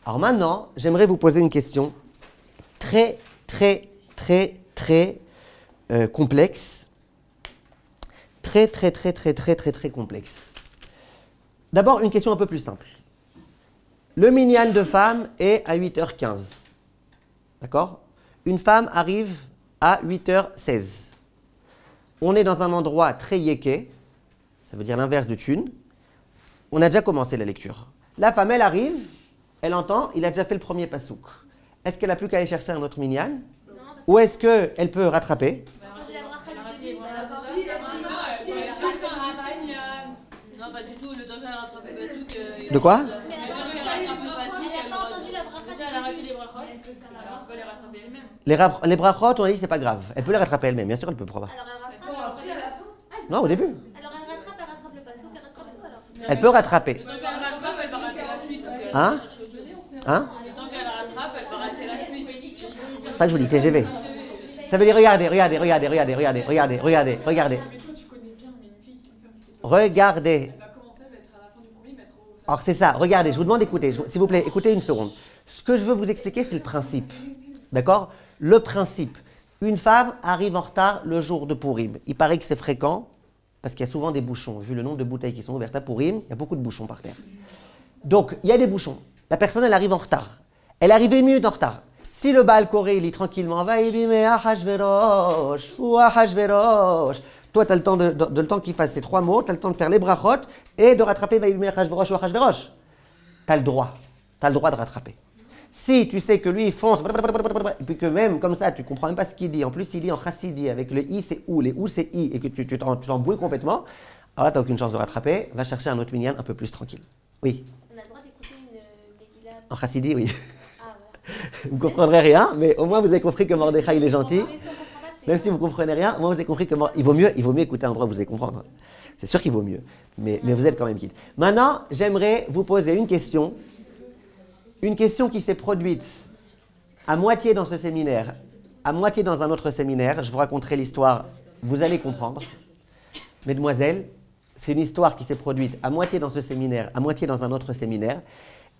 Alors maintenant, j'aimerais vous poser une question très complexe. Très complexe. D'abord, une question un peu plus simple. Le minyan de femme est à 8h15. D'accord? Une femme arrive à 8h16. On est dans un endroit très yéké, ça veut dire l'inverse de thune. On a déjà commencé la lecture. La femme, elle arrive, elle entend, il a déjà fait le premier pasouk. Est-ce qu'elle n'a plus qu'à aller chercher un autre minyan? Ou est-ce qu'elle peut rattraper? Non, pas du tout. Le temps qu'elle a rattrapé le pasouk. De quoi? Déjà, elle a raté les brachot. Elle peut les rattraper elle-même. Les brachot, on a dit c'est pas grave. Elle peut les rattraper elle-même. Bien sûr, elle peut proba. Alors elle rattrape après à la fin? Non, au début. Alors elle rattrape le pasouk, elle rattrape tout alors. Elle peut rattraper. Le temps qu'elle rattrape, elle va rater la suite. Hein? Hein? Le temps qu'elle rattrape, elle va rater la suite. C'est ça que je vous dis, TGV. Ça veut dire regardez. Regardez. Alors c'est ça, regardez, je vous demande d'écouter, s'il vous plaît, écoutez une seconde. Ce que je veux vous expliquer, c'est le principe. D'accord? Le principe. Une femme arrive en retard le jour de Pourim. Il paraît que c'est fréquent, parce qu'il y a souvent des bouchons. Vu le nombre de bouteilles qui sont ouvertes à Pourim, il y a beaucoup de bouchons par terre. Donc, il y a des bouchons. La personne, elle arrive en retard. Elle arrive 1 minute en retard. Si le Baal Koré, il lit tranquillement, va il dit, mais Ahashverosh, ou Ahashverosh. Toi, tu as le temps, le temps qu'il fasse ces 3 mots, tu as le temps de faire les brachot et de rattraper va il dit, mais Ahashverosh ou Ahashverosh. Tu as le droit. Tu as le droit de rattraper. Si tu sais que lui, il fonce, et puis que même comme ça, tu ne comprends même pas ce qu'il dit, en plus, il dit en chassidi, avec le i, c'est ou, les ou, c'est i, et que tu t'embrouilles complètement, alors là, tu n'as aucune chance de rattraper. Va chercher un autre minyan un peu plus tranquille. Oui. On a le droit d'écouter une Megillah. En chassidi, oui. Ah ouais. Vous ne comprendrez rien, mais au moins vous avez compris que Mordechai il est gentil. Mais si on comprend pas, c'est Même si vous ne comprenez rien, au moins vous avez compris que il vaut mieux écouter un endroit où vous allez comprendre. C'est sûr qu'il vaut mieux, mais vous êtes quand même quitte. Maintenant, j'aimerais vous poser une question qui s'est produite à moitié dans ce séminaire, à moitié dans un autre séminaire. Je vous raconterai l'histoire, vous allez comprendre. Mesdemoiselles, c'est une histoire qui s'est produite à moitié dans ce séminaire, à moitié dans un autre séminaire.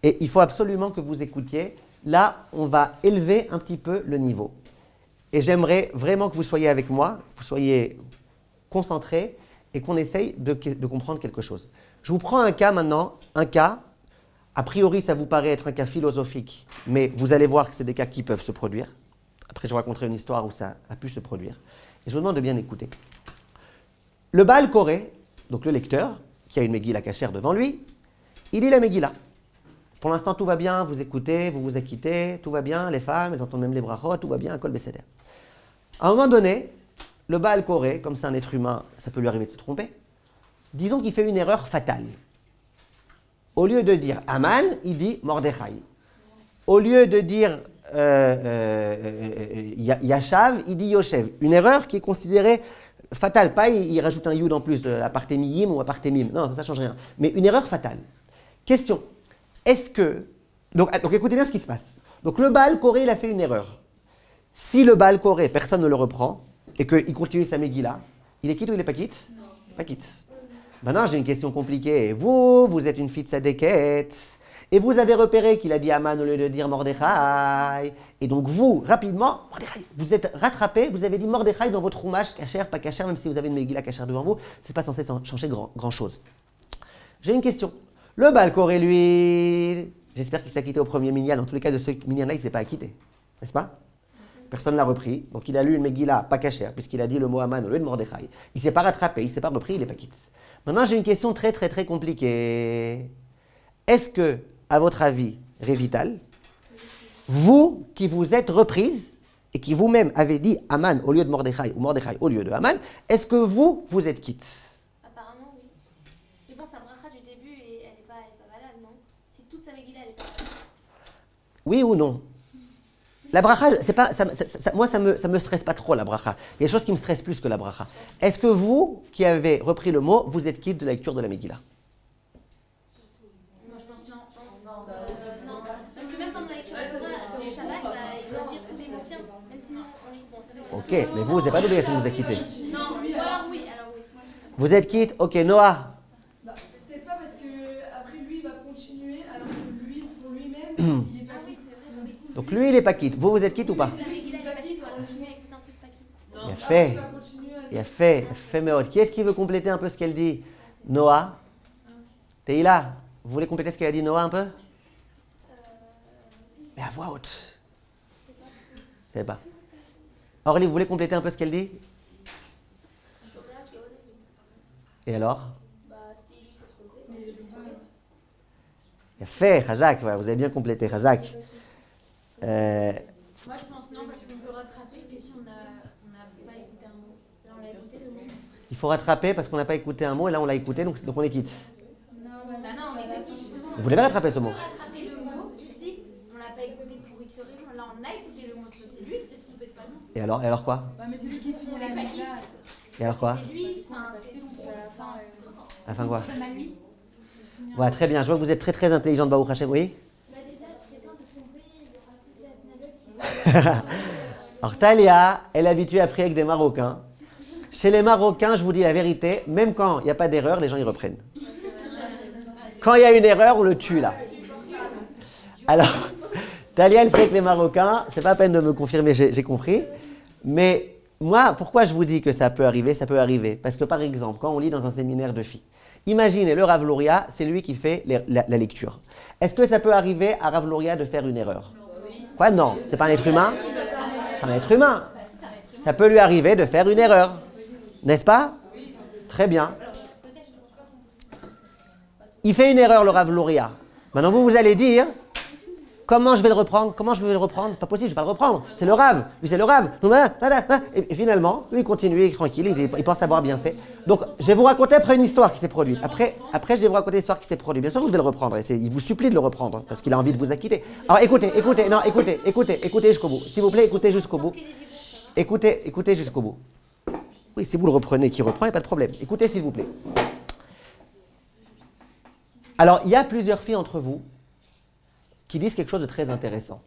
Et il faut absolument que vous écoutiez. Là, on va élever un petit peu le niveau. Et j'aimerais vraiment que vous soyez avec moi, que vous soyez concentrés et qu'on essaye de comprendre quelque chose. Je vous prends un cas maintenant, un cas. A priori, ça vous paraît être un cas philosophique, mais vous allez voir que c'est des cas qui peuvent se produire. Après, je vous raconterai une histoire où ça a pu se produire. Et je vous demande de bien écouter. Le Baal Koré, donc le lecteur, qui a une Megillah cachère devant lui, il lit la Megillah. Pour l'instant, tout va bien, vous écoutez, vous vous acquittez, tout va bien, les femmes, elles entendent même les brachot, tout va bien, un kol besséder. À un moment donné, le Baal Koré, comme c'est un être humain, ça peut lui arriver de se tromper, disons qu'il fait une erreur fatale. Au lieu de dire Aman, il dit Mordechai. Au lieu de dire Yashav, il dit Yoshev. Une erreur qui est considérée fatale. Pas il rajoute un yud en plus, apartemiyim ou apartemim. Non, ça ne change rien. Mais une erreur fatale. Question. Est-ce que... Donc écoutez bien ce qui se passe. Donc le Baal Koré, il a fait une erreur. Si le Baal Koré, personne ne le reprend, et qu'il continue sa Megillah, il est quitte ou il n'est pas quitte? Non. Pas quitte. Maintenant, j'ai une question compliquée. Vous êtes une fille de Sadeket, et vous avez repéré qu'il a dit Aman au lieu de dire Mordechai. Et donc vous, rapidement, Mordechai, vous êtes rattrapé, vous avez dit Mordechai dans votre roumage, cachère, pas cachère, même si vous avez une Megillah cachère devant vous, c'est pas censé changer grand-chose. J'ai une question. Le Baal Koré, lui, j'espère qu'il s'est acquitté au premier minyan. En tous les cas, de ce minyan-là, il ne s'est pas acquitté. N'est-ce pas? Personne ne l'a repris. Donc il a lu une Megillah pas cachère, puisqu'il a dit le mot Aman au lieu de Mordechai. Il ne s'est pas rattrapé, il ne s'est pas repris, il n'est pas quitte. Maintenant, j'ai une question très compliquée. Est-ce que, à votre avis, Révital, vous qui vous êtes reprise et qui vous-même avez dit Aman au lieu de Mordechai ou Mordechai au lieu de Aman, est-ce que vous êtes quitte? Apparemment, oui. Je pense que la bracha du début, elle n'est pas valable, non? Si toute sa Megillah, elle n'est pas valable. Oui ou non? La bracha, c'est pas, moi, ça me stresse pas trop, la bracha. Il y a des choses qui me stressent plus que la bracha. Est-ce que vous, qui avez repris le mot, vous êtes quitte de la lecture de la Megillah? Moi, je pense non. Non, parce que même pendant la lecture de Torah, le Shabbat, il doit dire tous les mots bien, même si nous, on est bon, ça veut dire. Ok, mais vous n'avez pas d'obligation de vous acquitter. Non, ou alors oui, Vous êtes quitte? Ok, Noah. Peut-être pas parce que après lui il va continuer alors que lui pour lui-même il est Donc lui, il est pas quitte. Vous êtes quitte ou pas? La Megillah, elle est pas quitte, on va continuer à écouter un truc pas quitte. Il a fait. Il a fait Meod. Qui est-ce qui veut compléter un peu ce qu'elle dit? Noah? Teila, vous voulez compléter ce qu'elle a dit Noah un peu? Mais à voix haute. Je savais pas. Orly, vous voulez compléter un peu ce qu'elle dit? Et alors? Il a fait, Khazak, ouais, vous avez bien complété, Khazak. Moi, je pense non, parce qu'on peut rattraper que si on n'a pas écouté un mot. Là, on l'a écouté le mot. Il faut rattraper parce qu'on n'a pas écouté un mot et là on l'a écouté, donc on est quitte. Bah non, on est pas quitte, justement. Vous l'avez rattrapé ce mot? On peut rattraper le mot ici. On l'a pas écouté pour X raison. Là, on a écouté le mot de c'est lui qui s'est trompé, c'est pas nous. Et alors quoi? Ouais, mais c'est lui qui finit On la n'est pas quitte. Et alors quoi? C'est lui, enfin, c'est son enfin, À la fin quoi? c'est à lui. Ouais, très bien, je vois que vous êtes très très intelligente, Baruch Hashem, oui? Bah déjà, si quelqu'un s'est trompé, il y aura toute la synagogue qui Alors Talia, elle est habituée à prier avec des Marocains. Chez les Marocains, je vous dis la vérité, même quand il n'y a pas d'erreur, les gens y reprennent. Quand il y a une erreur, on le tue là. Alors, Talia, elle prie avec les Marocains, c'est pas la peine de me confirmer, j'ai compris. Mais moi, pourquoi je vous dis que ça peut arriver? Ça peut arriver. Parce que par exemple, quand on lit dans un séminaire de filles, imaginez le Rav Luria, c'est lui qui fait la lecture. Est-ce que ça peut arriver à Rav Luria de faire une erreur? Quoi? Non, c'est pas un être humain. C'est un être humain. Ça peut lui arriver de faire une erreur. N'est-ce pas? Très bien. Il fait une erreur, le Rav Luria. Maintenant, vous allez dire, comment je vais le reprendre? Comment je vais le reprendre? Pas possible, je ne vais pas le reprendre. C'est le Rav. Lui, c'est le Rav. Et finalement, lui, il continue, il est tranquille, il pense avoir bien fait. Donc, je vais vous raconter après une histoire qui s'est produite. Après, je vais vous raconter l'histoire qui s'est produite. Bien sûr, vous devez le reprendre. Il vous supplie de le reprendre, parce qu'il a envie de vous acquitter. Alors, écoutez jusqu'au bout. S'il vous plaît, écoutez jusqu'au bout. Écoutez jusqu'au bout. Oui, si vous le reprenez, qui reprend, il n'y a pas de problème. Écoutez, s'il vous plaît. Alors, il y a plusieurs filles entre vous qui disent quelque chose de très intéressant.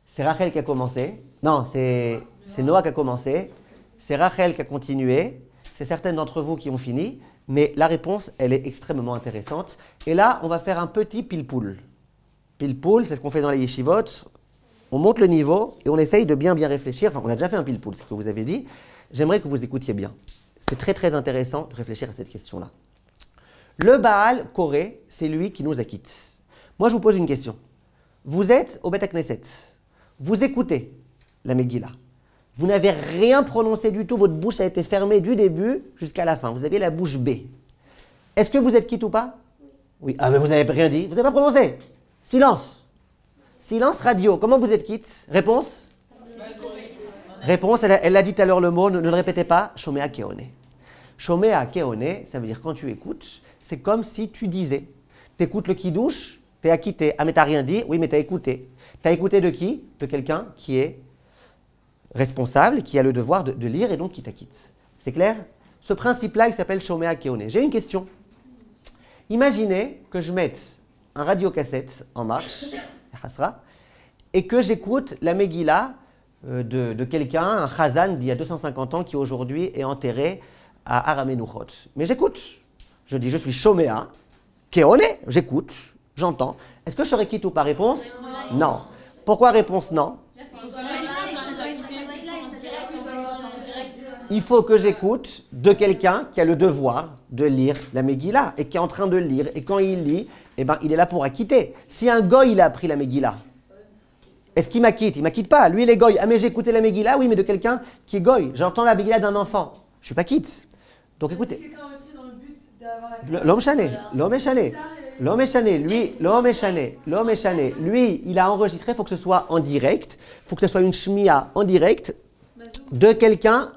C'est Rachel qui a commencé. Non, c'est Noah qui a commencé. C'est Rachel qui a continué. C'est certaines d'entre vous qui ont fini. Mais la réponse, elle est extrêmement intéressante. Et là, on va faire un petit pile-poule. Pile-poule, c'est ce qu'on fait dans les yeshivot. On monte le niveau et on essaye de bien réfléchir. Enfin, on a déjà fait un pile-poule, c'est ce que vous avez dit. J'aimerais que vous écoutiez bien. C'est très très intéressant de réfléchir à cette question-là. Le Baal Koré, c'est lui qui nous acquitte. Moi, je vous pose une question. Vous êtes au Beth Knesset. Vous écoutez la Megillah. Vous n'avez rien prononcé du tout. Votre bouche a été fermée du début jusqu'à la fin. Vous aviez la bouche bée. Est-ce que vous êtes quitte ou pas? Oui. Ah, mais vous n'avez rien dit. Vous n'avez pas prononcé. Silence. Silence radio. Comment vous êtes quitte? Réponse? Réponse, elle a dit tout à l'heure le mot, ne le répétez pas. Shomea keone. Shomea keone, ça veut dire quand tu écoutes, c'est comme si tu disais. Tu écoutes le kidouche, tu es acquitté. Ah, mais tu n'as rien dit? Oui, mais tu as écouté. Tu as écouté de qui? De quelqu'un qui est responsable, qui a le devoir de lire et donc qui t'acquitte. C'est clair? Ce principe-là, il s'appelle Shomea keone. J'ai une question. Imaginez que je mette un radiocassette en marche, et que j'écoute la Megillah de quelqu'un, un Chazan d'il y a 250 ans qui aujourd'hui est enterré à Aramenuchot. Mais j'écoute. Je dis, je suis Shomea, Keone, j'écoute, j'entends. Est-ce que je serais quitte ou pas? Réponse? Non. Pourquoi réponse non? Il faut que j'écoute de quelqu'un qui a le devoir de lire la Megillah et qui est en train de lire. Et quand il lit, eh ben, il est là pour acquitter. Si un goy, il a appris la Megillah, est-ce qu'il m'acquitte? Il ne m'acquitte pas. Lui, il est goy. Ah, mais j'ai écouté la Megillah, oui, mais de quelqu'un qui est goy. J'entends la Megillah d'un enfant. Je ne suis pas quitte. Donc écoutez. L'homme est chané. Lui, il a enregistré, il faut que ce soit en direct. Il faut que ce soit une shmia en direct de quelqu'un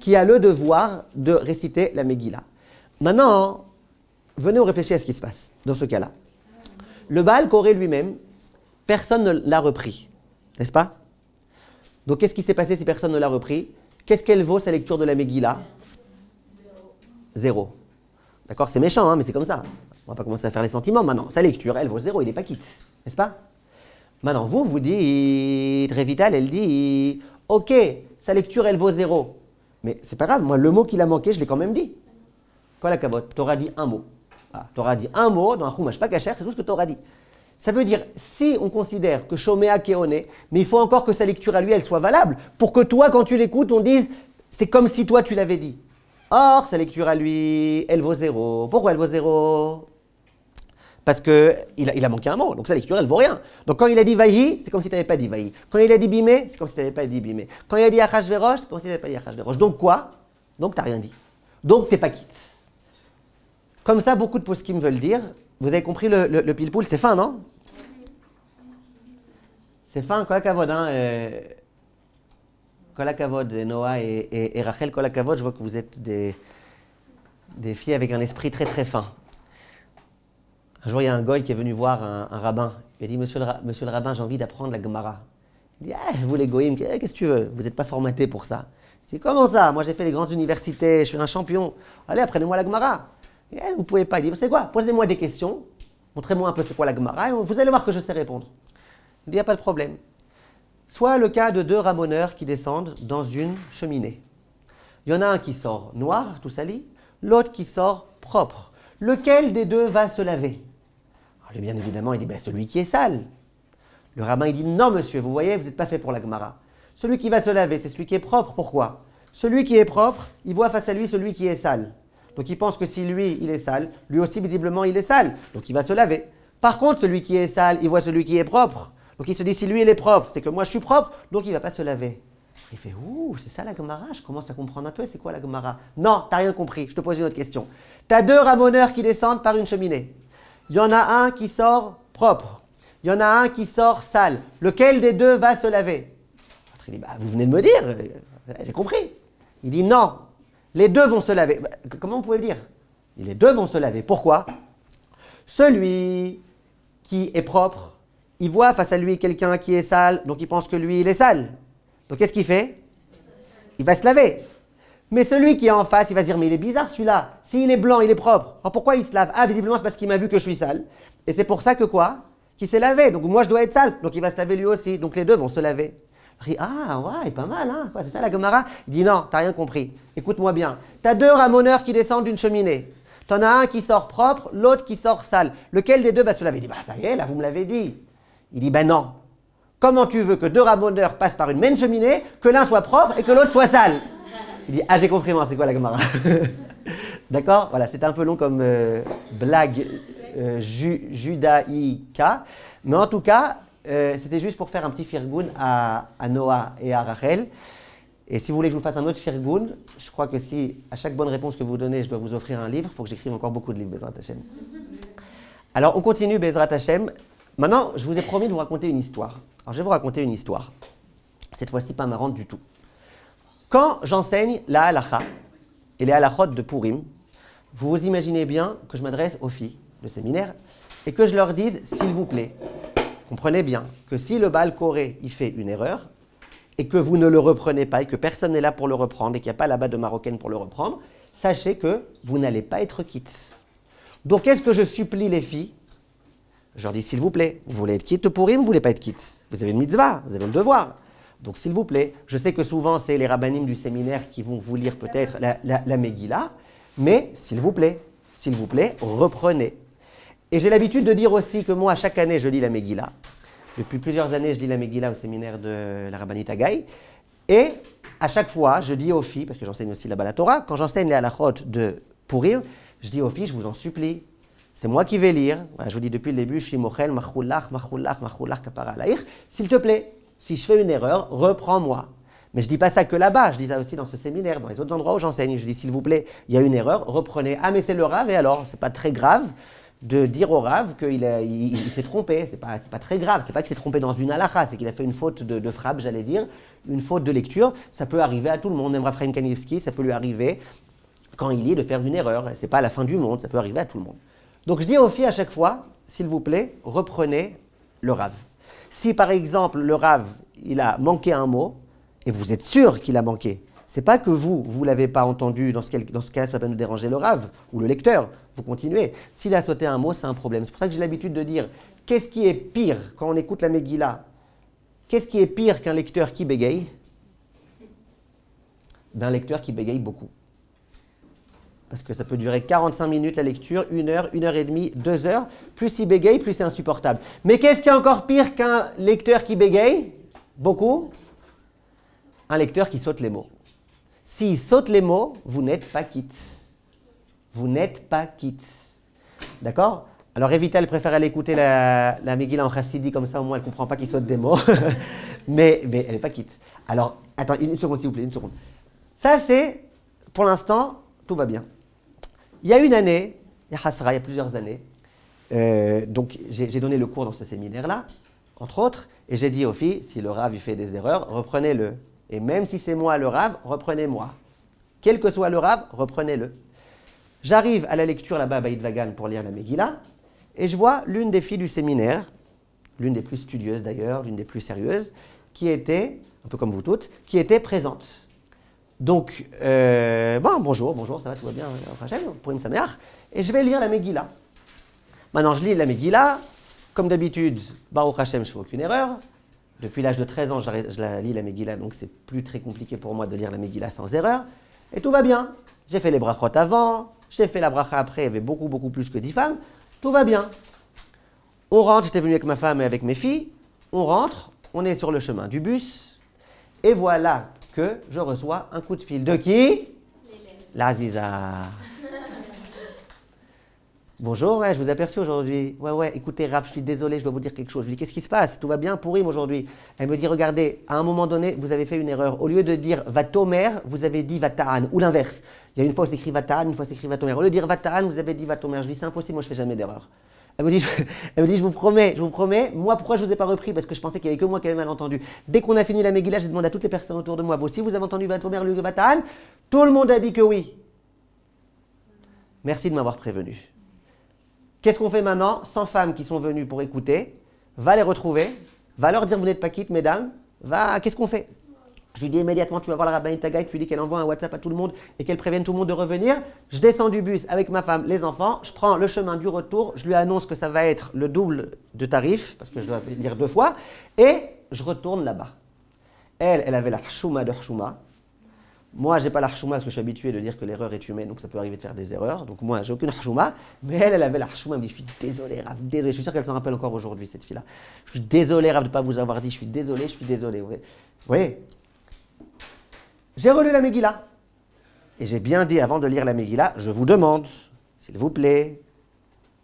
qui a le devoir de réciter la Megillah. Maintenant, venez on réfléchir à ce qui se passe dans ce cas-là. Le Baal Koré lui-même, personne ne l'a repris, n'est-ce pas? Donc qu'est-ce qui s'est passé si personne ne l'a repris? Qu'est-ce qu'elle vaut sa lecture de la Megillah? Zéro. D'accord, c'est méchant, hein, mais c'est comme ça. On va pas commencer à faire les sentiments maintenant. Sa lecture, elle vaut zéro, il n'est pas quitte, n'est-ce pas? Maintenant, vous dites, Révital, elle dit, ok, sa lecture, elle vaut zéro. Mais c'est pas grave, moi, le mot qu'il a manqué, je l'ai quand même dit. Quoi la cabote? T'auras dit un mot. Ah, t'auras dit un mot dans un chumash pas cachère, c'est tout ce que t'auras dit. Ça veut dire, si on considère que Shomea Keone, mais il faut encore que sa lecture à lui, elle soit valable, pour que toi, quand tu l'écoutes, on dise, c'est comme si toi, tu l'avais dit. Or, sa lecture à lui, elle vaut 0. Pourquoi elle vaut 0? Parce qu'il a manqué un mot, donc sa lecture, elle vaut rien. Donc quand il a dit Vahi, c'est comme si tu n'avais pas dit Vahi. Quand il a dit Bimé, c'est comme si tu n'avais pas dit Bimé. Quand il a dit Achashverosh, c'est comme si tu n'avais pas dit Achashverosh. Donc quoi? Donc tu n'as rien dit. Donc tu n'es pas quitte. Comme ça, beaucoup de poskim veulent dire. Vous avez compris le pile-poule, c'est fin, non? C'est fin, kolakavod, hein. Kolakavod, Noah et Rachel, kolakavod, je vois que vous êtes des filles avec un esprit très très fin. Un jour, il y a un goy qui est venu voir un rabbin. Il a dit, monsieur le rabbin, j'ai envie d'apprendre la Gemara. Il dit, vous les goyim, qu'est-ce que tu veux? Vous n'êtes pas formaté pour ça. Il dit, comment ça? Moi, j'ai fait les grandes universités, je suis un champion. Allez, apprenez-moi la Gemara. Vous ne pouvez pas. Il dit, c'est quoi? Posez-moi des questions. Montrez-moi un peu c'est quoi la Gemara. Et vous allez voir que je sais répondre. Il dit, il n'y a pas de problème. Soit le cas de deux ramoneurs qui descendent dans une cheminée. Il y en a un qui sort noir, tout sali, l'autre qui sort propre. Lequel des deux va se laver? Alors, bien évidemment, il dit, celui qui est sale. Le rabbin, il dit, non monsieur, vous voyez, vous n'êtes pas fait pour la Gemara. Celui qui va se laver, c'est celui qui est propre. Pourquoi? Celui qui est propre, il voit face à lui celui qui est sale. Donc il pense que si lui, il est sale, lui aussi, visiblement, il est sale. Donc il va se laver. Par contre, celui qui est sale, il voit celui qui est propre. Donc il se dit, si lui, il est propre, c'est que moi, je suis propre, donc il ne va pas se laver. Il fait, ouh, c'est ça la Gemara? Je commence à comprendre un peu, c'est quoi la Gemara? Non, tu n'as rien compris, je te pose une autre question. Tu as deux ramoneurs qui descendent par une cheminée. Il y en a un qui sort propre. Il y en a un qui sort sale. Lequel des deux va se laver? Il dit, vous venez de me dire, j'ai compris. Il dit, non, les deux vont se laver. Comment vous pouvez le dire? Les deux vont se laver. Pourquoi? Celui qui est propre, il voit face à lui quelqu'un qui est sale, donc il pense que lui, il est sale. Donc qu'est-ce qu'il fait? Il va se laver. Mais celui qui est en face, il va se dire, mais il est bizarre celui-là. S'il est blanc, il est propre. Alors pourquoi il se lave? Ah, visiblement, c'est parce qu'il m'a vu que je suis sale. Et c'est pour ça que quoi? Qu'il s'est lavé. Donc moi, je dois être sale. Donc il va se laver lui aussi. Donc les deux vont se laver. Il dit, ah, ouais, pas mal, hein. C'est ça la Gemara? Il dit, non, t'as rien compris. Écoute-moi bien. T'as deux ramoneurs qui descendent d'une cheminée. T'en as un qui sort propre, l'autre qui sort sale. Lequel des deux va se laver? Il dit, ça y est, là, vous me l'avez dit. Il dit, non. Comment tu veux que deux ramoneurs passent par une même cheminée, que l'un soit propre et que l'autre soit sale? Il dit, j'ai compris, moi, c'est quoi la Gemara? D'accord? Voilà, c'était un peu long comme blague judaïka. Mais en tout cas, c'était juste pour faire un petit firgoun à Noah et à Rachel. Et si vous voulez que je vous fasse un autre firgoun, je crois que si à chaque bonne réponse que vous donnez, je dois vous offrir un livre, il faut que j'écrive encore beaucoup de livres, Bezrat Hashem. Alors, on continue, Bezrat Hashem. Maintenant, je vous ai promis de vous raconter une histoire. Alors, je vais vous raconter une histoire. Cette fois-ci, pas marrante du tout. Quand j'enseigne la halakha et les halakhot de Purim, vous vous imaginez bien que je m'adresse aux filles de séminaire et que je leur dise, s'il vous plaît, comprenez bien que si le Baal Koré il fait une erreur et que vous ne le reprenez pas et que personne n'est là pour le reprendre et qu'il n'y a pas là-bas de Marocaine pour le reprendre, sachez que vous n'allez pas être quitte. Donc, qu'est-ce que je supplie les filles? Je leur dis, s'il vous plaît, vous voulez être quitte pour Purim, vous ne voulez pas être quitte. Vous avez une mitzvah, vous avez le devoir. Donc, s'il vous plaît, je sais que souvent, c'est les rabbanim du séminaire qui vont vous lire peut-être la Megillah, mais s'il vous plaît, reprenez. Et j'ai l'habitude de dire aussi que moi, chaque année, je lis la Megillah. Depuis plusieurs années, je lis la Megillah au séminaire de la rabbinite Agaï. Et à chaque fois, je dis aux filles, parce que j'enseigne aussi là-bas la Torah, quand j'enseigne les halachot de Purim, je dis aux filles, je vous en supplie, c'est moi qui vais lire. Voilà, je vous dis depuis le début, je suis mochel, machoulach, kapara alaïr. S'il te plaît, si je fais une erreur, reprends-moi. Mais je ne dis pas ça que là-bas, je dis ça aussi dans ce séminaire, dans les autres endroits où j'enseigne. Je dis, s'il vous plaît, il y a une erreur, reprenez. Ah, mais c'est le Rav, et alors, c'est pas très grave de dire au Rav qu'il s'est trompé. C'est pas très grave. C'est pas qu'il s'est trompé dans une halakha, c'est qu'il a fait une faute de frappe, j'allais dire, une faute de lecture. Ça peut arriver à tout le monde. Même Raphaël Kanivski, ça peut lui arriver quand il lit de faire une erreur. C'est pas la fin du monde, ça peut arriver à tout le monde. Donc je dis aux filles à chaque fois, s'il vous plaît, reprenez le Rav. Si par exemple le Rav, il a manqué un mot, et vous êtes sûr qu'il a manqué, c'est pas que vous ne l'avez pas entendu, dans ce cas-là, ça ne va pas nous déranger le Rav ou le lecteur, vous continuez. S'il a sauté un mot, c'est un problème. C'est pour ça que j'ai l'habitude de dire, qu'est-ce qui est pire quand on écoute la Megillah? Qu'est-ce qui est pire qu'un lecteur qui bégaye? D'un lecteur qui bégaye beaucoup. Parce que ça peut durer 45 minutes la lecture, 1 heure, 1 heure et demie, 2 heures. plus il bégaye, plus c'est insupportable. Mais qu'est-ce qui est encore pire qu'un lecteur qui bégaye? Beaucoup. Un lecteur qui saute les mots. S'il saute les mots, vous n'êtes pas quitte. Vous n'êtes pas quitte. D'accord? Alors Evita, elle préfère aller écouter la Megillah en chassidi, comme ça au moins elle ne comprend pas qu'il saute des mots. mais elle n'est pas quitte. Alors, attends, une seconde s'il vous plaît, une seconde. Ça c'est, pour l'instant, tout va bien. Il y a une année, il y a plusieurs années, donc j'ai donné le cours dans ce séminaire-là, entre autres, et j'ai dit aux filles, si le Rav il fait des erreurs, reprenez-le. Et même si c'est moi le Rav, reprenez-moi. Quel que soit le Rav, reprenez-le. J'arrive à la lecture là-bas à Baït Vagan pour lire la Megillah, et je vois l'une des filles du séminaire, l'une des plus studieuses d'ailleurs, l'une des plus sérieuses, qui était, un peu comme vous toutes, qui était présente. Donc, bonjour, ça va, tout va bien, pour une saméach, et je vais lire la Megillah. Maintenant, je lis la Megillah, comme d'habitude, Baruch Hashem, je ne fais aucune erreur. Depuis l'âge de 13 ans, je la lis la Megillah, donc c'est plus très compliqué pour moi de lire la Megillah sans erreur. Et tout va bien. J'ai fait les brachot avant, j'ai fait la bracha après, il y avait beaucoup plus que 10 femmes. Tout va bien. On rentre, j'étais venu avec ma femme et avec mes filles. On rentre, on est sur le chemin du bus. Et voilà que je reçois un coup de fil. De qui? La Aziza. Bonjour, ouais, je vous ai aperçu aujourd'hui. Ouais, écoutez, Rav, je suis désolé, je dois vous dire quelque chose. Je lui dis, qu'est-ce qui se passe? Tout va bien pour Purim aujourd'hui. Elle me dit, regardez, à un moment donné, vous avez fait une erreur. Au lieu de dire Vatomer, vous avez dit Vataan, ou l'inverse. Il y a une fois c'est écrit Vataan, une fois c'est écrit Vatomer. Au lieu de dire Vataan, vous avez dit Vatomer. Je lui dis, c'est impossible, moi je fais jamais d'erreur. Elle me dit, je vous promets, moi pourquoi je ne vous ai pas repris? Parce que je pensais qu'il n'y avait que moi qui avais mal entendu. Dès qu'on a fini la Megillah, j'ai demandé à toutes les personnes autour de moi, vous aussi vous avez entendu Vatomer, le Vataan? Tout le monde a dit que oui. Merci de m'avoir prévenu. Qu'est-ce qu'on fait maintenant? 100 femmes qui sont venues pour écouter, va les retrouver, va leur dire vous n'êtes pas quitte, mesdames, qu'est-ce qu'on fait? Je lui dis immédiatement, tu vas voir la rabbinite Tagaï, tu lui dis qu'elle envoie un WhatsApp à tout le monde et qu'elle prévienne tout le monde de revenir. Je descends du bus avec ma femme, les enfants, je prends le chemin du retour, je lui annonce que ça va être le double de tarif, parce que je dois lire 2 fois, et je retourne là-bas. Elle avait la chouma de chouma. Moi, je n'ai pas la chouma parce que je suis habitué de dire que l'erreur est humaine, donc ça peut arriver de faire des erreurs. Donc moi, j'ai aucune chouma, mais elle avait la chouma. Elle me dit, je suis désolé, Rav, désolé. Je suis sûr qu'elle s'en rappelle encore aujourd'hui, cette fille-là. Je suis désolé, Rav, de ne pas vous avoir dit, je suis désolé. Vous voyez? J'ai relu la Megillah. Et j'ai bien dit, avant de lire la Megillah, je vous demande, s'il vous plaît,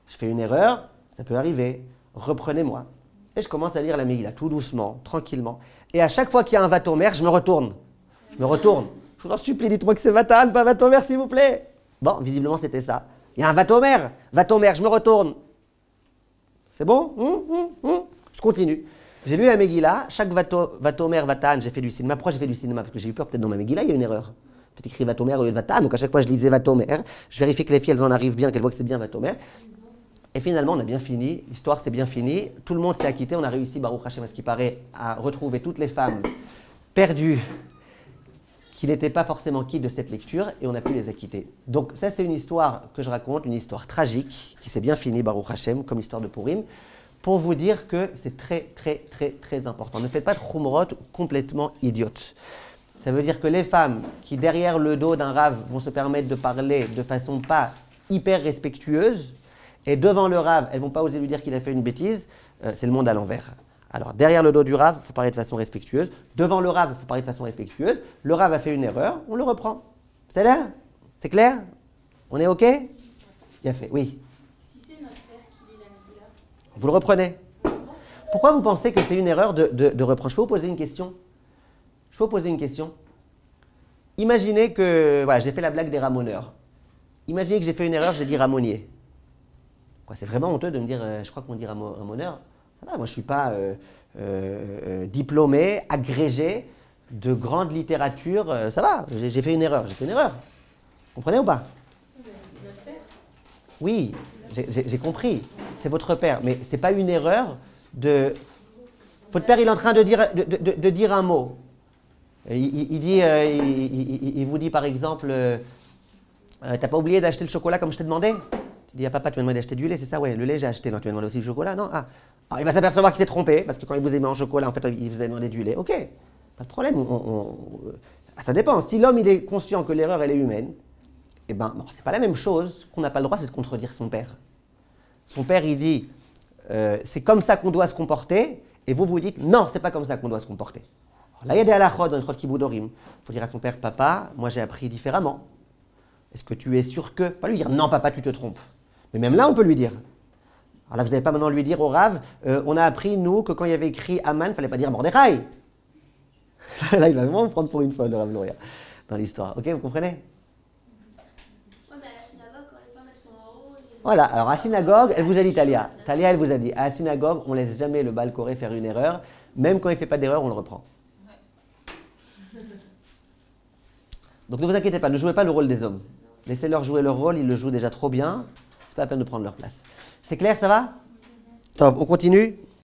je fais une erreur, ça peut arriver, reprenez-moi. Et je commence à lire la Megillah, tout doucement, tranquillement. Et à chaque fois qu'il y a un Vatomer, je me retourne. Je vous en supplie, dites-moi que c'est Vatan, pas Vatomer, s'il vous plaît. Bon, visiblement, c'était ça. Il y a un Vatomer, je me retourne. C'est bon? Je continue. J'ai lu la Megillah, chaque Vatomer, Vatan, j'ai fait du cinéma. Pourquoi j'ai fait du cinéma? Parce que j'ai eu peur, peut-être dans ma Megillah, il y a une erreur. Peut-être écrit Vatomer au lieu de Vatan, donc à chaque fois, je lisais Vatomer. Je vérifie que les filles, elles en arrivent bien, qu'elles voient que c'est bien Vatomer. Et finalement, on a bien fini, l'histoire s'est bien finie, tout le monde s'est acquitté, on a réussi, Baruch Hashem, à ce qui paraît, à retrouver toutes les femmes perdues qui n'étaient pas forcément quittes de cette lecture, et on a pu les acquitter. Donc ça, c'est une histoire que je raconte, une histoire tragique, qui s'est bien finie, Baruch Hashem, comme l'histoire de Purim, pour vous dire que c'est très important. Ne faites pas de chumrot complètement idiotes. Ça veut dire que les femmes qui, derrière le dos d'un rave, vont se permettre de parler de façon pas hyper respectueuse, et devant le rave, elles ne vont pas oser lui dire qu'il a fait une bêtise, c'est le monde à l'envers. Alors, derrière le dos du rave, il faut parler de façon respectueuse. Devant le rave, il faut parler de façon respectueuse. Le rave a fait une erreur, on le reprend. C'est là? C'est clair? On est OK? Il a fait, oui. Si c'est notre père qui lit la Megillah, Vous le reprenez. Pourquoi vous pensez que c'est une erreur de reprendre? Je peux vous poser une question? Imaginez que, voilà, j'ai fait la blague des ramoneurs. Imaginez que j'ai fait une erreur, j'ai dit ramonnier. Quoi, c'est vraiment honteux de me dire, je crois qu'on dit ramoneur. Ça va, moi je ne suis pas diplômé, agrégé de grande littérature. Ça va, j'ai fait une erreur. Comprenez ou pas? c'est notre père. Oui, j'ai compris. C'est votre père. Mais ce n'est pas une erreur de... Votre père, il est en train de dire un mot. Il vous dit par exemple, t'as pas oublié d'acheter le chocolat comme je t'ai demandé? Tu dis à papa, tu m'as demandé d'acheter du lait, c'est ça? Ouais, le lait j'ai acheté. Non, tu m'as demandé aussi du chocolat? Non? Ah. Alors, il va s'apercevoir qu'il s'est trompé, parce que quand il vous a mis en chocolat, en fait, il vous a demandé du lait. Ok, pas de problème. Ça dépend. Si l'homme, il est conscient que l'erreur, elle est humaine, eh ben, bon, c'est pas la même chose. Ce qu'on n'a pas le droit, c'est de contredire son père. Son père, il dit, c'est comme ça qu'on doit se comporter, et vous vous dites, non, c'est pas comme ça qu'on doit se comporter. Alors là, il y a des halachot dans le Chod Kiboudorim. Il faut dire à son père, papa, moi j'ai appris différemment. Est-ce que tu es sûr que... Pas lui dire, non, papa, tu te trompes. Mais même là, on peut lui dire. Alors là, vous n'allez pas maintenant lui dire au Rav, on a appris, nous, que quand il y avait écrit Aman, il ne fallait pas dire Mordechai. Là, il va vraiment me prendre pour une folle, le Rav Louria, dans l'histoire. Ok, vous comprenez? Ouais, mais à la synagogue, quand les femmes elles sont en haut. Voilà, alors à la synagogue, elle vous a dit, Talia, elle vous a dit, à la synagogue, on ne laisse jamais le Baal Koré faire une erreur, même quand il ne fait pas d'erreur, on le reprend. Donc ne vous inquiétez pas, ne jouez pas le rôle des hommes. Laissez-leur jouer leur rôle, ils le jouent déjà trop bien, c'est pas la peine de prendre leur place. C'est clair, ça va? Top, on continue?